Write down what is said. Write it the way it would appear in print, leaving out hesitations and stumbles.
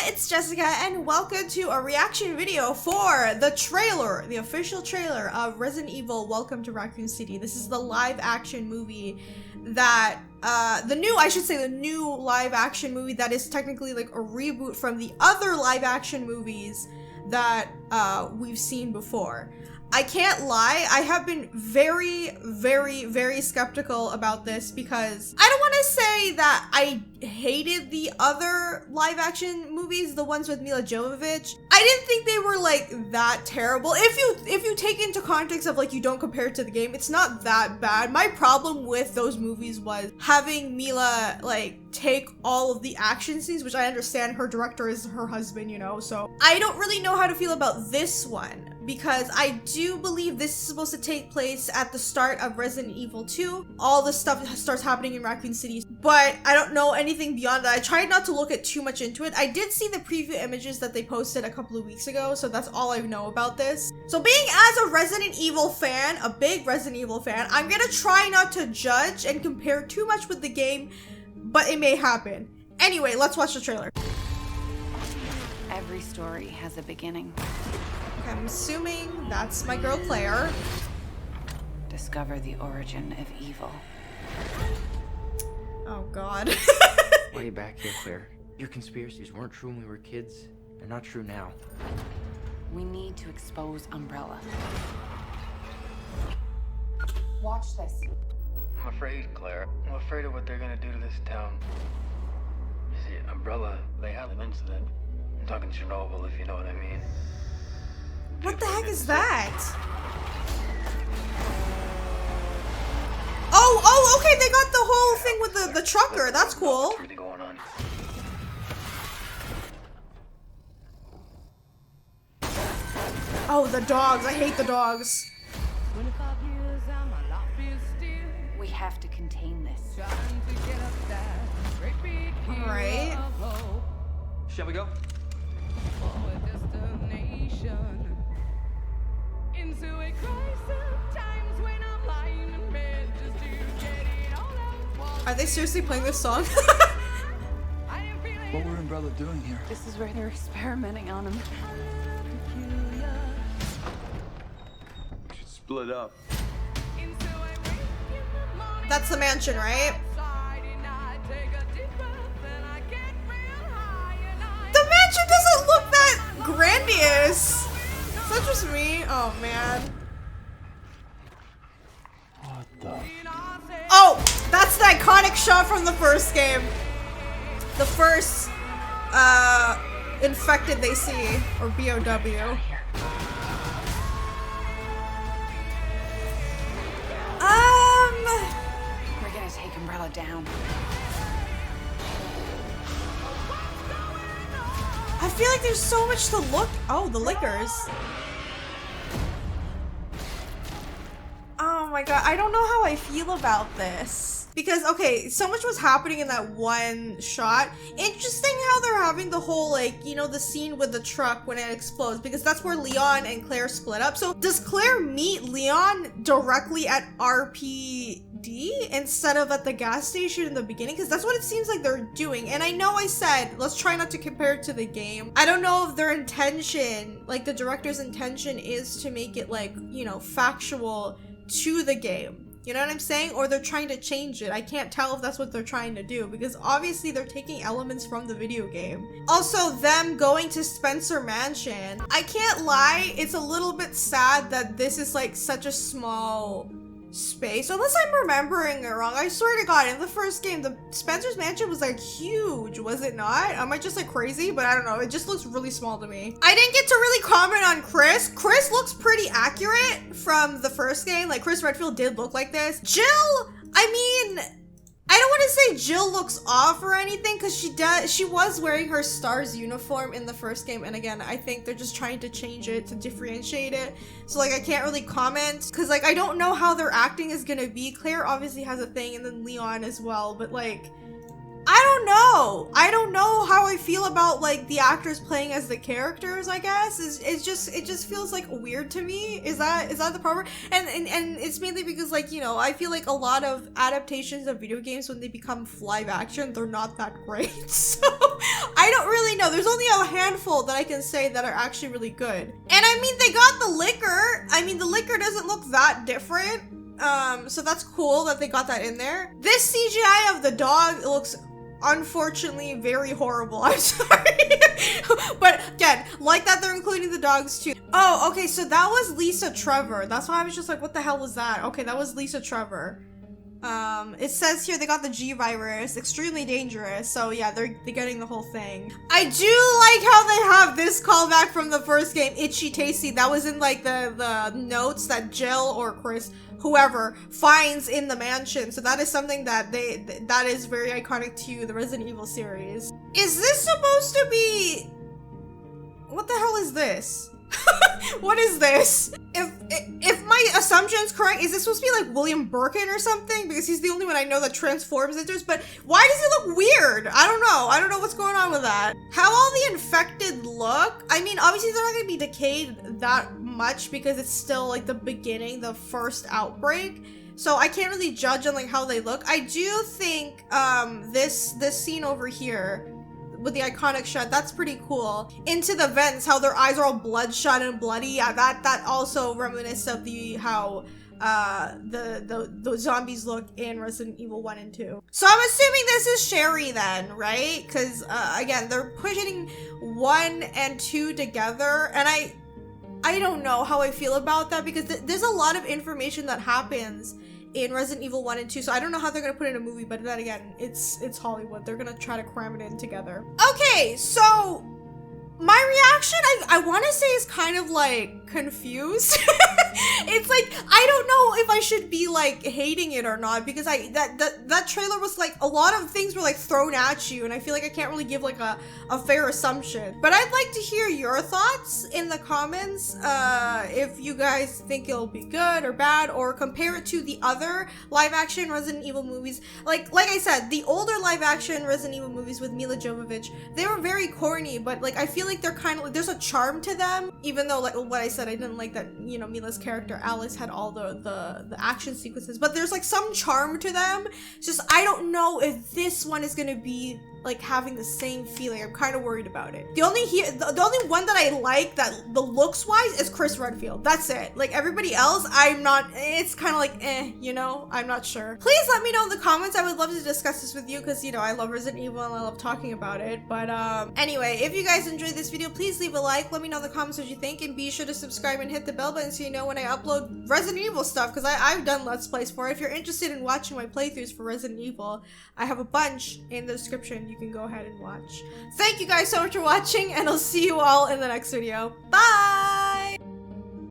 it's Jessica, and welcome to a reaction video for the trailer, the official trailer of Resident Evil Welcome to Raccoon City. This is the live action movie that, the new live action movie that is technically like a reboot from the other live action movies that we've seen before. I can't lie, I have been very skeptical about this because I don't want to say that I hated the other live action movies, the ones with Mila Jovovich. I didn't think they were like that terrible. If you take into context of like you don't compare it to the game, it's not that bad. My problem with those movies was having Mila like take all of the action scenes, which I understand her director is her husband, you know, so I don't really know how to feel about this one. Because I do believe this is supposed to take place at the start of Resident Evil 2. All this stuff starts happening in Raccoon City, but I don't know anything beyond that. I tried not to look at too much into it. I did see the preview images that they posted a couple of weeks ago, so that's all I know about this. So being as a Resident Evil fan, a big Resident Evil fan, I'm gonna try not to judge and compare too much with the game, but it may happen. Anyway, let's watch the trailer. Every story has a beginning. I'm assuming that's my girl Claire. Discover the origin of evil. Oh god. Way back here, Claire. Your conspiracies weren't true when we were kids. They're not true now. We need to expose Umbrella. Watch this. I'm afraid, Claire. I'm afraid of what they're gonna do to this town. You see, Umbrella, they had an incident. I'm talking Chernobyl, if you know what I mean. What the heck is that? Oh, okay, they got the whole thing with the trucker. That's cool. What's really going on? Oh, the dogs. I hate the dogs. We have to contain this. Alright. Shall we go? Are they seriously playing this song? What were Umbrella doing here? This is where they're experimenting on him. We should split up. That's the mansion, right? The mansion doesn't look that grandiose. Is that just me? Oh man. What the? Oh, that's the iconic shot from the first game. The first infected they see, or BOW. We're gonna take Umbrella down. I feel like there's so much to look. Oh, the liquors. Oh my god, I don't know how I feel about this. Because, okay, so much was happening in that one shot. Interesting how they're having the whole, like, you know, the scene with the truck when it explodes. Because that's where Leon and Claire split up. So, does Claire meet Leon directly at RPD instead of at the gas station in the beginning? Because that's what it seems like they're doing. And I know I said, let's try not to compare it to the game. I don't know if their intention, like the director's intention is to make it, like, you know, factual to the game. You know what I'm saying? Or they're trying to change it. I can't tell if that's what they're trying to do because obviously they're taking elements from the video game. Also, them going to Spencer Mansion. I can't lie, it's a little bit sad that this is like such a small space. Unless I'm remembering it wrong. I swear to god, in the first game, the Spencer's Mansion was like huge, was it not? Am I just like crazy? But I don't know, it just looks really small to me. I didn't get to really comment on Chris. Chris looks pretty accurate from the first game. Like Chris Redfield did look like this. Jill, I mean, I don't want to say Jill looks off or anything because she was wearing her STARS uniform in the first game, and again I think they're just trying to change it to differentiate it, so like I can't really comment because like I don't know how their acting is gonna be. Claire obviously has a thing and then Leon as well, but like I don't know how I feel about like the actors playing as the characters. I guess it just feels like weird to me. Is that the proper? And it's mainly because like, you know, I feel like a lot of adaptations of video games, when they become live action, they're not that great. So I don't really know know, there's only a handful that I can say that are actually really good. And I mean, they got the liquor. I mean, the liquor doesn't look that different. So that's cool that they got that in there. This CGI of the dog looks unfortunately very horrible. I'm sorry. But again, like that they're including the dogs too. Oh, okay, so that was Lisa Trevor. That's why I was just like, what the hell was that? Okay, that was Lisa Trevor. It says here they got the G virus, extremely dangerous. So yeah, they're getting the whole thing. I do like how they have this callback from the first game, Itchy Tasty. That was in like the notes that Jill or Chris, whoever, finds in the mansion. So that is something that that is very iconic to the Resident Evil series. Is this supposed to be... What the hell is this? What is this? If my assumption's correct, is this supposed to be like William Birkin or something? Because he's the only one I know that transforms into this, but why does he look weird? I don't know. I don't know what's going on with that. How all the infected look? I mean, obviously they're not going to be decayed that much because it's still like the beginning, the first outbreak. So I can't really judge on like how they look. I do think this scene over here with the iconic shot, that's pretty cool. Into the vents, how their eyes are all bloodshot and bloody. Yeah, that also reminisces of how the zombies look in Resident Evil 1 and 2. So I'm assuming this is Sherry then, right? Because again, they're putting 1 and 2 together, and I don't know how I feel about that because there's a lot of information that happens in Resident Evil 1 and 2, so I don't know how they're gonna put it in a movie, but then again, it's Hollywood. They're gonna try to cram it in together. Okay, so my reaction, I want to say, is kind of like confused. It's like, I don't know if I should be like hating it or not, because that trailer was like, a lot of things were like thrown at you, and I feel like I can't really give like a fair assumption. But I'd like to hear your thoughts in the comments, if you guys think it'll be good or bad, or compare it to the other live action Resident Evil movies. Like I said, the older live action Resident Evil movies with Mila Jovovich, they were very corny, but like I feel like they're kind of like, there's a charm to them, even though like what I said, I didn't like that, you know, Mila's character Alice had all the action sequences, but there's like some charm to them. It's just, I don't know if this one is gonna be like having the same feeling. I'm kind of worried about it. The only one that I like that the looks wise is Chris Redfield. That's it. Like everybody else, I'm not, it's kind of like you know, I'm not sure. Please let me know in the comments. I would love to discuss this with you because, you know, I love Resident Evil and I love talking about it. But anyway, if you guys enjoyed this video, please leave a like. Let me know in the comments what you think, and be sure to subscribe and hit the bell button so you know when I upload Resident Evil stuff, because I've done Let's Plays for it. If you're interested in watching my playthroughs for Resident Evil, I have a bunch in the description. You can go ahead and watch. Thank you guys so much for watching, and I'll see you all in the next video. Bye!